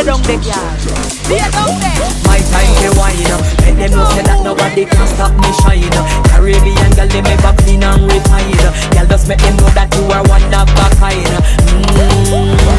lay down the girl. Lay down there. My time to wine. Make them know say that nobody can stop me shine. Caribbean girl, they make up clean and refined. Girl, just make them know that you are one of a kind.